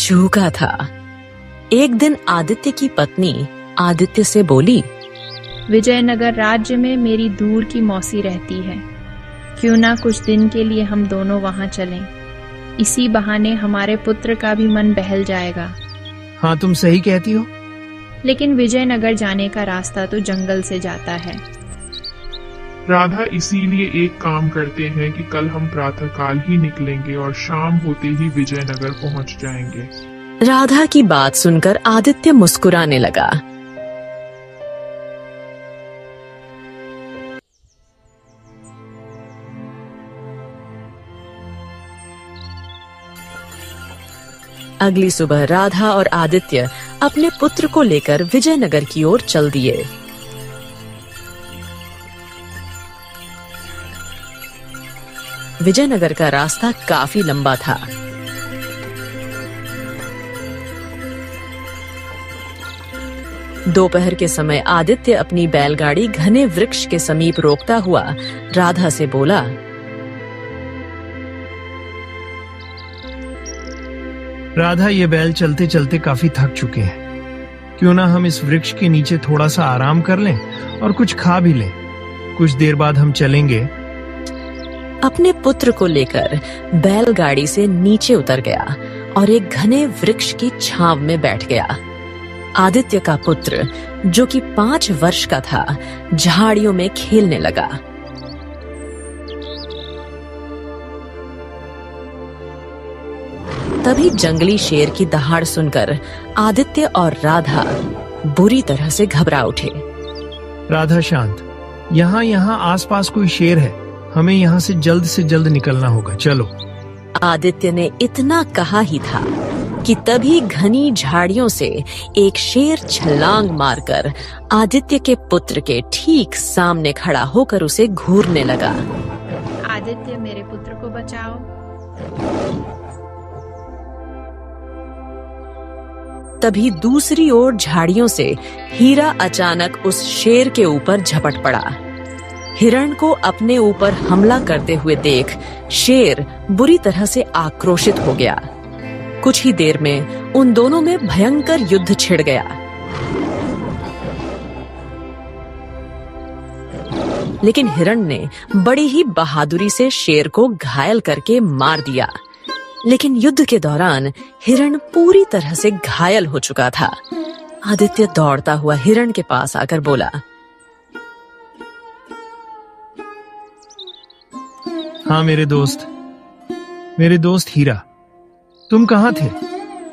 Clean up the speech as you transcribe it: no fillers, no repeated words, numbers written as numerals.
चूका था। एक दिन आदित्य की पत्नी आदित्य से बोली, विजयनगर राज्य में मेरी दूर की मौसी रहती है, क्यों ना कुछ दिन के लिए हम दोनों वहां चलें। इसी बहाने हमारे पुत्र का भी मन बहल जाएगा। हाँ, तुम सही कहती हो। लेकिन विजयनगर जाने का रास्ता तो जंगल से जाता है। राधा, इसीलिए एक काम करते हैं कि कल हम प्रातःकाल ही निकलेंगे और शाम होते ही विजयनगर पहुंच जाएंगे। राधा की बात सुनकर आदित्य मुस्कुराने लगा। अगली सुबह राधा और आदित्य अपने पुत्र को लेकर विजयनगर की ओर चल दिए। विजयनगर का रास्ता काफी लंबा था। दोपहर के समय आदित्य अपनी बैलगाड़ी घने वृक्ष के समीप रोकता हुआ राधा से बोला, राधा, ये बैल चलते चलते काफी थक चुके हैं। क्यों ना हम इस वृक्ष के नीचे थोड़ा सा आराम कर लें और कुछ खा भी लें। कुछ देर बाद हम चलेंगे। अपने पुत्र को लेकर बैलगाड़ी से नीचे उतर गया और एक घने वृक्ष की छांव में बैठ गया। आदित्य का पुत्र, जो कि 5 वर्ष का था, झाड़ियों में खेलने लगा। तभी जंगली शेर की दहाड़ सुनकर आदित्य और राधा बुरी तरह से घबरा उठे। राधा, शांत। यहाँ आसपास कोई शेर है। हमें यहाँ से जल्द निकलना होगा। चलो। आदित्य ने इतना कहा ही था कि तभी घनी झाड़ियों से एक शेर छलांग मारकर आदित्य के पुत्र के ठीक सामने खड़ा होकर उसे घूरने लगा। आदित्य, मेरे पुत्र को बचाओ। तभी दूसरी ओर झाड़ियों से हीरा अचानक उस शेर के ऊपर झपट पड़ा। हिरण को अपने ऊपर हमला करते हुए देख शेर बुरी तरह से आक्रोशित हो गया। कुछ ही देर में उन दोनों में भयंकर युद्ध छिड़ गया। लेकिन हिरण ने बड़ी ही बहादुरी से शेर को घायल करके मार दिया। लेकिन युद्ध के दौरान हिरण पूरी तरह से घायल हो चुका था। आदित्य दौड़ता हुआ हिरण के पास आकर बोला, हाँ मेरे दोस्त हीरा, तुम कहाँ थे?